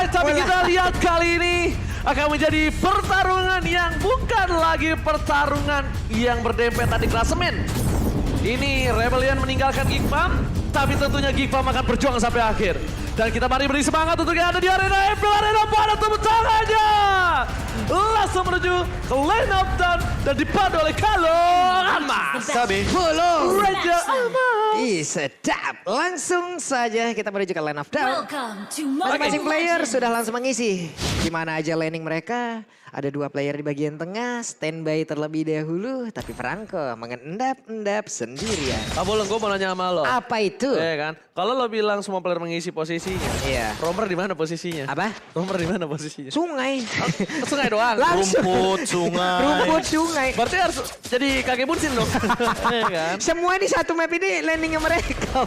Alright, tapi kita lihat kali ini akan menjadi pertarungan yang bukan lagi pertarungan yang berdempet tadi klasemen. Ini Rebellion meninggalkan Geek Farm, tapi tentunya Geek Farm akan berjuang sampai akhir. Dan kita mari beri semangat untuk yang ada di arena April Arena pada tepuk tangannya. Langsung menuju ke line up dan dipandu oleh Kalong Amas. Sabi. Follow. Raja Amas. Ih, sedap. Langsung saja kita menuju ke line of down. Welcome to Masing-masing Mobile player Legends. sudah langsung mengisi. Di mana aja landing mereka. Ada 2 player di bagian tengah, standby terlebih dahulu. Tapi Franco mengendap-endap sendirian. Bolong, gue mau nanya sama lo. Apa itu? Iya kan? Kalau lo bilang semua player mengisi posisinya. Iya. Romer di mana posisinya? Apa? Romer di mana posisinya? Sungai. Sungai doang. Langsung. Rumput, sungai. Rumput sungai. Berarti harus jadi kakek bunsin dong. Iya kan? Semua di satu map ini landingnya mereka.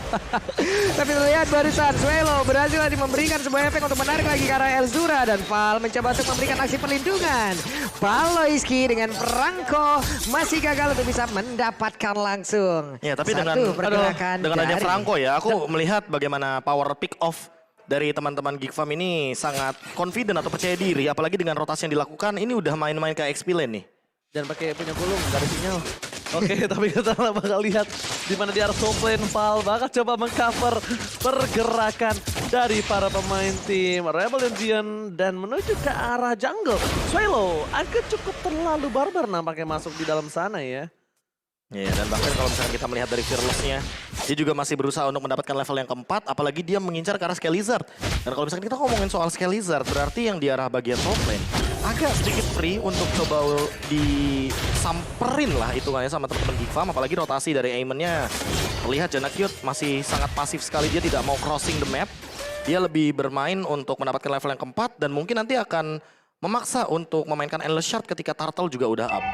Tapi terlihat barusan Swelo berhasil memberikan sebuah efek untuk menarik lagi ke arah Elzura. Dan Val mencoba untuk memberikan aksi perlindungan. Paloiski dengan Franco masih gagal untuk bisa mendapatkan langsung. Ya, tapi satu pergerakan dengan adanya dari- Franco ya, aku melihat bagaimana power pick off dari teman-teman Geek Farm ini sangat confident atau percaya diri. Apalagi dengan rotasi yang dilakukan, ini udah main-main kayak XP lane nih. Jangan pakai punya gulung, gak ada sinyal. Oke, tapi kita bakal lihat di mana di arah top lane Val bakal coba mengcover pergerakan dari para pemain tim Rebellion dan menuju ke arah jungle. Swelo agak cukup terlalu barbar nampaknya masuk di dalam sana ya. Ya, dan bahkan kalau misalkan kita melihat dari Fearless-nya, dia juga masih berusaha untuk mendapatkan level yang keempat, apalagi dia mengincar ke arah Scalizard. Dan kalau misalkan kita ngomongin soal Scalizard, berarti yang di arah bagian top lane agak sedikit free untuk coba disamperin lah hitungannya sama teman-teman Geek Farm, apalagi rotasi dari Aimon-nya. Terlihat Janakyut masih sangat pasif sekali, dia tidak mau crossing the map. Dia lebih bermain untuk mendapatkan level yang keempat dan mungkin nanti akan memaksa untuk memainkan Endless Shard ketika Turtle juga udah up.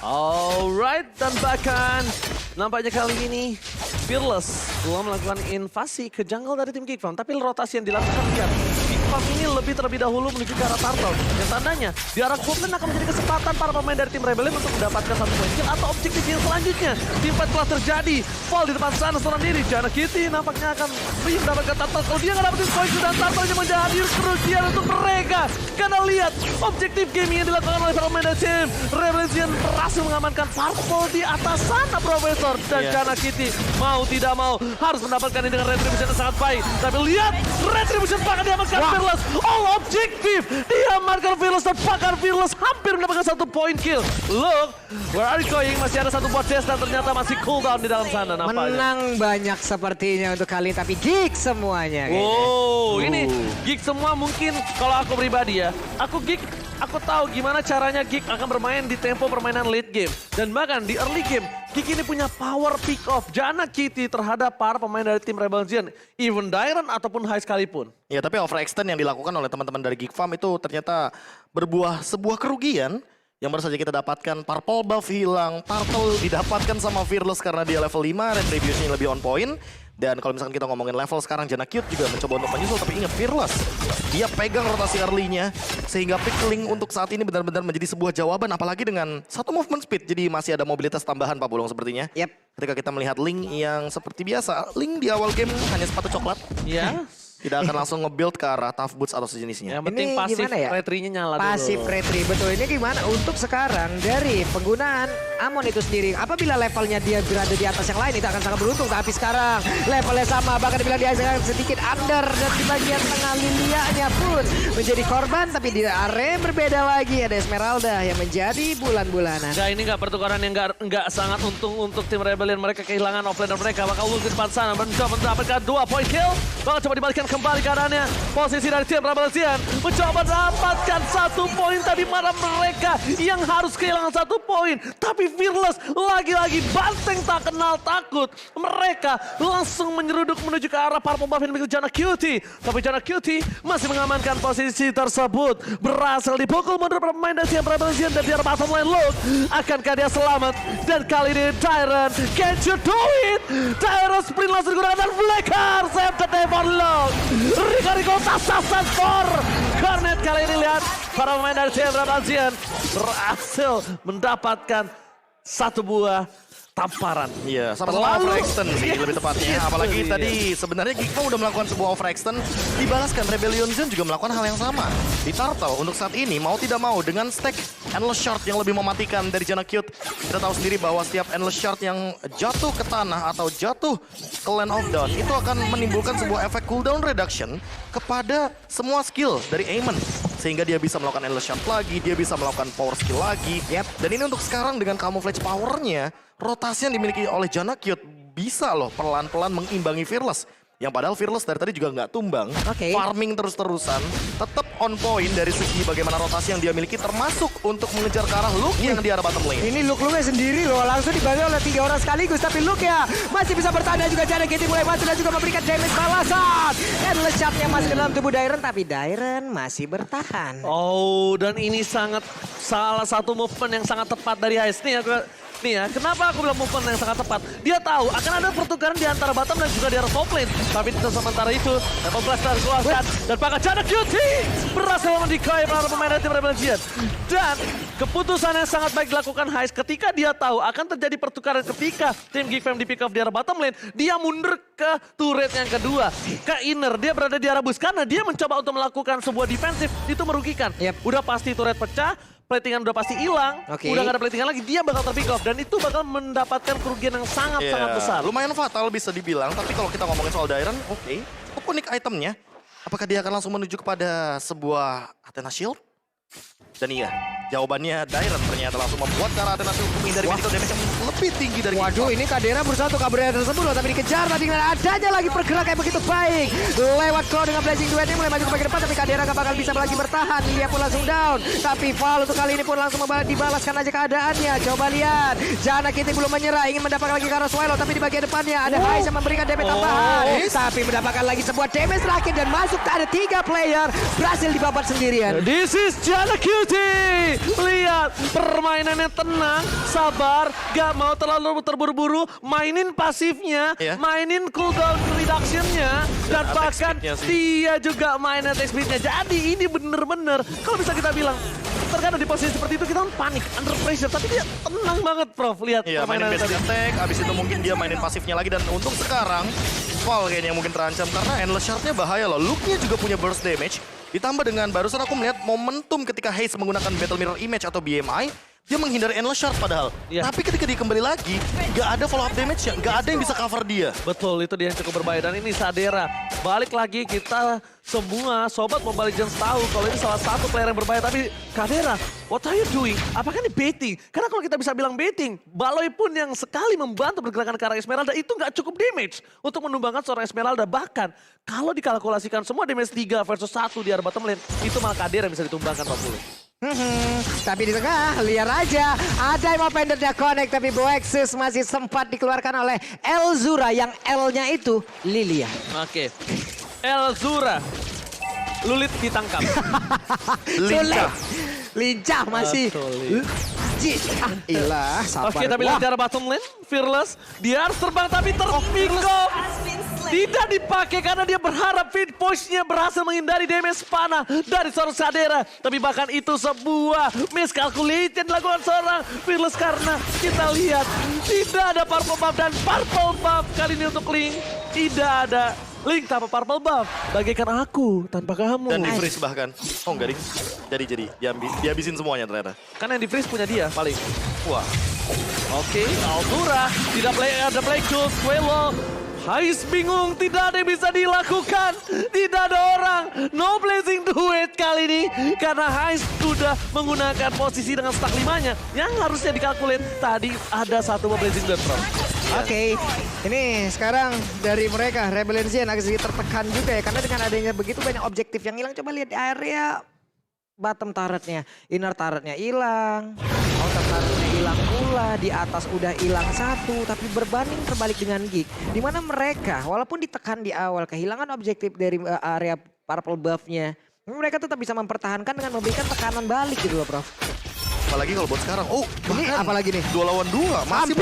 Alright, dan bahkan nampaknya kali ini Fearless belum melakukan invasi ke jungle dari tim Geek Farm. Tapi rotasi yang dilakukan lihat, Geek Farm ini lebih terlebih dahulu menuju ke arah Turtle. Yang tandanya di arah Goblin akan menjadi kesempatan para pemain dari tim Rebellion untuk mendapatkan satu poin kill atau objektif yang selanjutnya. Tim fight telah terjadi, Fall di depan sana seorang diri. Jana Kitty nampaknya akan free mendapatkan Turtle. Kalau dia nggak dapetin poin dan Turtle-nya menjadi krusial untuk mereka. Karena lihat objektif gaming yang dilakukan oleh para pemain dari tim Rebellion berhasil mengamankan Purple di atas sana, Profesor. Dan Iya. Jana Kitty mau tidak mau harus mendapatkan ini dengan retribution yang sangat baik. Tapi lihat retribution bahkan diamankan Fearless. All objektif diamankan Fearless dan bahkan Fearless hampir mendapatkan satu point kill. Look, where are you going? Masih ada satu buat chest dan ternyata masih cooldown di dalam sana nampaknya. Menang banyak sepertinya untuk kali ini, tapi geek semuanya kayaknya. Wow, ini Geek semua mungkin kalau aku pribadi ya, aku Geek, aku tahu gimana caranya Geek akan bermain di tempo permainan late game. Dan bahkan di early game, Geek ini punya power pick off Jana Kitty terhadap para pemain dari tim Rebellion, even Dairon ataupun High sekalipun. Ya, tapi overextend yang dilakukan oleh teman-teman dari Geek Farm itu ternyata sebuah kerugian yang baru saja kita dapatkan. Purple buff hilang, Turtle didapatkan sama Fearless karena dia level 5, retribution lebih on point. Dan kalau misalkan kita ngomongin level sekarang, Janakyut juga mencoba untuk menyusul, tapi ingat Fearless, dia pegang rotasi early-nya sehingga pick Link untuk saat ini benar-benar menjadi sebuah jawaban, apalagi dengan satu movement speed, jadi masih ada mobilitas tambahan Pak Bolong sepertinya. Yep. Ketika kita melihat Link yang seperti biasa, Link di awal game hanya sepatu coklat. Ya, Tidak akan langsung nge-build ke arah tough boots atau sejenisnya. yang penting Ini pasif gimana ya? retrinya nyala Pasif dulu. retri, betul. Ini gimana untuk sekarang dari penggunaan Amon itu sendiri. Apabila levelnya dia berada di atas yang lain itu akan sangat beruntung. Tapi sekarang levelnya sama, bahkan dibilang dia sedikit under. Dan di bagian tengah Lilia-nya pun menjadi korban. Tapi di area berbeda lagi ada Esmeralda yang menjadi bulan-bulanan. Enggak, ini enggak pertukaran yang enggak sangat untung untuk tim Rebellion. Mereka kehilangan offlaner mereka. Bakal ulti depan sana mencoba mendapatkan 2 point kill. Bakal coba dibalikan kembali keadaannya. Posisi dari tim Rebellion mencoba mendapatkan 1 poin. Tadi mana mereka yang harus kehilangan 1 poin. Tapi Fearless lagi-lagi banteng tak kenal takut. Mereka langsung menyeruduk menuju ke arah para pembuff yang dimiliki Jana Cutie. Tapi Jana Cutie masih mengamankan posisi tersebut. Berhasil dipukul mundur pemain dari tim Rebellion dan di arah bottom lane. Look, akankah dia selamat? Dan kali ini Tyron, can't you do it? Tyron sprint langsung digunakan dan Flicker save the day for Look. Rico sasasan for Cornet. Kali ini lihat para pemain dari tim Rebellion berhasil mendapatkan satu buah tamparan. Iya, sama-sama overextend sih lebih tepatnya. Apalagi tadi sebenarnya Geekmo udah melakukan sebuah overextend, dibalaskan Rebellion Zone juga melakukan hal yang sama. Di Turtle untuk saat ini mau tidak mau dengan stack Endless Shard yang lebih mematikan dari Janacute, kita tahu sendiri bahwa setiap Endless Shard yang jatuh ke tanah atau jatuh ke Land of Dawn itu akan menimbulkan sebuah efek cooldown reduction kepada semua skill dari Aemon. Sehingga dia bisa melakukan Endless Shard lagi, dia bisa melakukan power skill lagi. Dan ini untuk sekarang dengan camouflage powernya, rotasi yang dimiliki oleh Janacute bisa loh pelan-pelan mengimbangi Fearless. Yang padahal Fearless dari tadi juga nggak tumbang, farming terus-terusan, tetap on point dari segi bagaimana rotasi yang dia miliki, termasuk untuk mengejar ke arah Luke yang di arah bottom lane. Ini Luke-nya sendiri loh, langsung dibantu oleh 3 orang sekaligus. Tapi Luke ya masih bisa bertahan dan juga Janacute mulai masuk dan juga memberikan damage balasan. Endless Shard-nya masih ke dalam tubuh Dairon, tapi Dairon masih bertahan. Oh, dan ini salah satu movement yang sangat tepat dari Heist. Nih ya, kenapa aku bilang movement yang sangat tepat? Dia tahu akan ada pertukaran di antara bottom dan juga di arah top lane. Tapi sementara itu, level blaster dikeluarkan. Dan pakai Janacute berhasil mendikoi para pemain dari tim Rebellion. Dan keputusan yang sangat baik dilakukan Heist ketika dia tahu akan terjadi pertukaran ketika tim Geek Fam di pick off di arah bottom lane. Dia mundur ke turret yang kedua, ke inner. Dia berada di arah bus karena dia mencoba untuk melakukan sebuah defensif. Itu merugikan. Udah pasti turret pecah. Platingan udah pasti hilang, udah gak ada platingan lagi, dia bakal terpick off. Dan itu bakal mendapatkan kerugian yang sangat-sangat besar. Lumayan fatal bisa dibilang, tapi kalau kita ngomongin soal Dairon, cukup unik itemnya. Apakah dia akan langsung menuju kepada sebuah Athena Shield? Dan iya, jawabannya Dairon ternyata langsung membuat ke arah Athena Shield menghindari medical damage yang lebih tinggi dari Waduh, ini Kadera berusaha untuk kabur dari tersebut loh, tapi dikejar tadi dengan adanya lagi pergerakan yang begitu baik. Lewat Claw dengan Blazing Duetnya mulai maju ke bagian depan, tapi Kadera gak bakal bisa lagi bertahan. Dia pun langsung down, tapi Val untuk kali ini pun langsung dibalaskan aja keadaannya. Coba lihat, Janacute belum menyerah, ingin mendapatkan lagi ke arah Swallow, tapi di bagian depannya ada Heist yang memberikan damage tambahan. Tapi mendapatkan lagi sebuah damage terakhir dan masuk ada 3 player berhasil dibabat sendirian. This is Janacute. Lihat permainannya tenang, sabar, gak mau terlalu terburu-buru, mainin pasifnya, mainin cooldown reduction-nya, dan bahkan dia juga main attack speed-nya. Jadi ini bener-bener, kalau bisa kita bilang, terkadang di posisi seperti itu kita kan panik, under pressure, tapi dia tenang banget, Prof. Lihat mainin basic attack, abis itu mungkin dia mainin pasifnya lagi, dan untuk sekarang, Val kayaknya mungkin terancam karena Endless Shard-nya bahaya loh. Luke-nya juga punya burst damage. Ditambah dengan barusan aku melihat momentum ketika Heist menggunakan Battle Mirror Image atau BMI, dia menghindari Endless Shard padahal. Tapi ketika dia kembali lagi, gak ada follow up damage ya, gak ada yang bisa cover dia. Betul, itu dia yang cukup berbahaya. Dan ini Sadera, balik lagi kita semua sobat Mobile Legends tahu kalau ini salah satu player yang berbahaya. Tapi Kadera, what are you doing? Apakah ini baiting? Karena kalau kita bisa bilang baiting, Baloi pun yang sekali membantu pergerakan ke arah Esmeralda itu nggak cukup damage untuk menumbangkan seorang Esmeralda. Bahkan kalau dikalkulasikan semua damage 3 versus 1 di arah bottom lane, itu malah Kadera yang bisa ditumbangkan 40. Tapi di tengah, liar aja. Ada yang mau pendernya connect, tapi Boexus masih sempat dikeluarkan oleh Elzura yang L-nya itu Lilia. Oke. Elzura. Lulit ditangkap. Lincah masih. Ilah, sabar. Oke, tapi lihat cara bottom lane, Fearless. Dia harus terbang tapi terpingkop. Tidak dipakai karena dia berharap feed push-nya berhasil menghindari damage panah dari seorang Sadera. Tapi bahkan itu sebuah miscalculation dilakukan seorang Fearless karena kita lihat tidak ada purple buff dan purple buff kali ini untuk Link. Tidak ada Link tanpa purple buff. Bagaikan aku tanpa kamu. Dan di freeze bahkan. Oh enggak ding. Jadi. Dihabisin semuanya ternyata. Karena yang di freeze punya dia paling. Wah. Oke, Altura tidak ada play kill, Swallow. Heist bingung, tidak ada yang bisa dilakukan. Tidak ada orang. No Blazing Duet kali ini. Karena Heist sudah menggunakan posisi dengan stack 5-nya. Yang harusnya dikalkulate tadi ada satu Blazing Duet, Bro. Oke, ini sekarang dari mereka, Rebellion Zen agak sedikit tertekan juga ya. Karena dengan adanya begitu banyak objektif yang hilang. Coba lihat di area bottom turretnya. Inner turretnya hilang. Outer turretnya hilang pula. Di atas udah hilang satu. Tapi berbanding terbalik dengan Geek. Dimana mereka walaupun ditekan di awal kehilangan objektif dari area purple buff-nya. Mereka tetap bisa mempertahankan dengan memberikan tekanan balik gitu loh, Prof. Apalagi kalau buat sekarang. Oh, ini apalagi nih? 2 lawan 2. Masih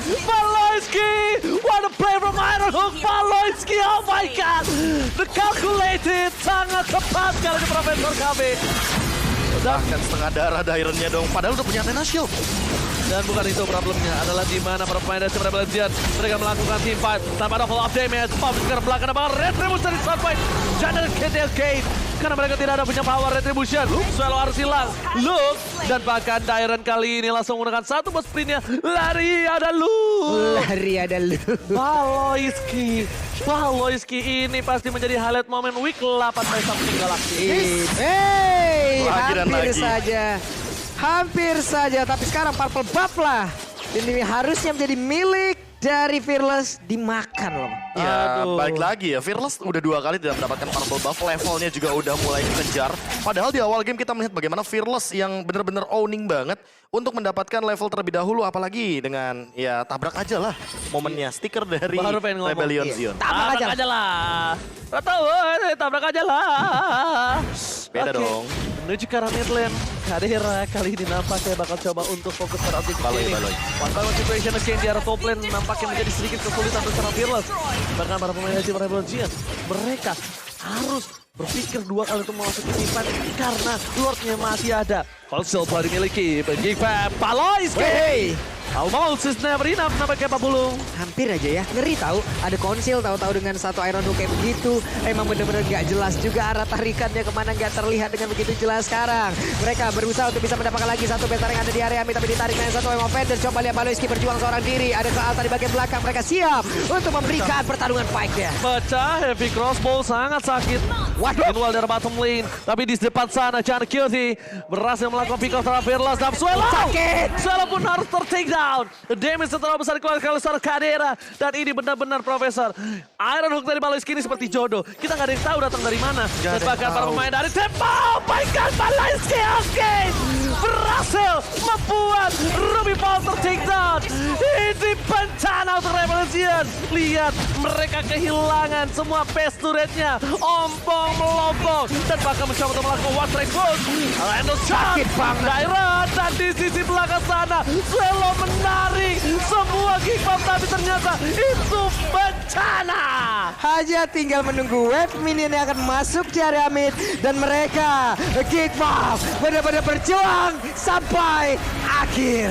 Valoisky! What a play from Ironhook! Valoisky, oh my god! The calculated sangat tepat kali ini Profesor KB. Bahkan setengah darah Dairon-nya dong. Padahal udah punya Athena Shield. Dan bukan itu problemnya, adalah di mana para pemain dari tim Rebel Legends mereka melakukan team fight tanpa ada full of damage. Pop sekarang belakang bakal Retribution dari shot fight. Jangan Kedel Kate karena mereka tidak ada punya power Retribution. Swallow harus hilang. Look dan bahkan Dairon kali ini langsung menggunakan satu bus sprintnya. Lari ada Look. Lari ada lu. Paloiski ini pasti menjadi highlight momen week 8 by Samsung Galaxy. Hey, Lagi dan hampir lagi. saja. Hampir saja, tapi sekarang Purple Buff lah. Ini harusnya menjadi milik dari Fearless, dimakan loh. Ya, Aduh. balik lagi ya. Fearless udah 2 kali tidak mendapatkan purple buff. Levelnya juga udah mulai dikejar. Padahal di awal game kita melihat bagaimana Fearless yang benar-benar owning banget untuk mendapatkan level terlebih dahulu. Apalagi dengan ya tabrak aja lah momennya. Stiker dari Baru pengen ngomong. Rebellion Iya. Zion. Tabrak aja. lah. Tahu, tabrak aja lah. Beda Oke. dong. Menuju ke arah mid lane. Kadera kali ini nampaknya bakal coba untuk fokus pada objektif Baloi, ini. baloi. One by one situation again di arah top lane nampaknya menjadi sedikit kesulitan untuk seorang Fearless. Bahkan para pemain dari tim Rebel Legends mereka harus berpikir 2 kali untuk memasuki tim fight karena Lordnya masih ada. Konsol baru dimiliki bagi Paloiski. Hey, Almost is never enough nampaknya Pak Bulung. hampir aja ya. Ngeri tahu, ada konsil tahu-tahu dengan satu Iron Hook kayak begitu. Emang bener-bener gak jelas juga arah tarikannya kemana gak terlihat dengan begitu jelas sekarang. Mereka berusaha untuk bisa mendapatkan lagi satu besar yang ada di area mid, tapi ditarik dengan satu Emma Fender. Coba lihat Paloiski berjuang seorang diri. Ada ke Alta di bagian belakang. Mereka siap untuk memberikan pertarungan fight-nya. Pecah, heavy crossbow sangat sakit. Waduh. Meanwhile dari bottom lane. Tapi di depan sana, Chan Kyuti berhasil melakukan pick off terhadap Fearless. Dan Swallow! Sakit. Swallow pun harus ter-take down. The damage terlalu besar dikeluarkan oleh seorang Kadera. Dan ini benar-benar Profesor. Iron Hook dari Paloiski ini seperti jodoh. Kita nggak ada yang tahu datang dari mana. Nggak Dan ada yang bahkan para tahu. pemain dari Tempo. Oh my God, Paloiski oke. Berhasil membuat Ruby Paul ter-take down. Ini bencana untuk Rebel Legends. Lihat, mereka kehilangan semua pace turretnya. Ompong melompong. Dan bahkan mencoba untuk melakukan one strike push. Randall shot. Sakit banget. Dairon. Dan di sisi belakang sana. Swallow menarik semua kick bomb. Tapi ternyata itu bencana. Hanya tinggal menunggu wave minion yang akan masuk di area mid. Dan mereka, Geek Bomb, benar-benar berjuang sampai akhir.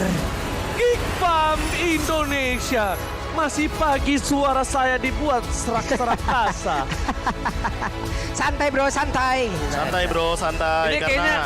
Kick bomb Indonesia. Masih pagi suara saya dibuat serak-serak basah. Santai bro, santai. Santai bro, santai. Ini kayaknya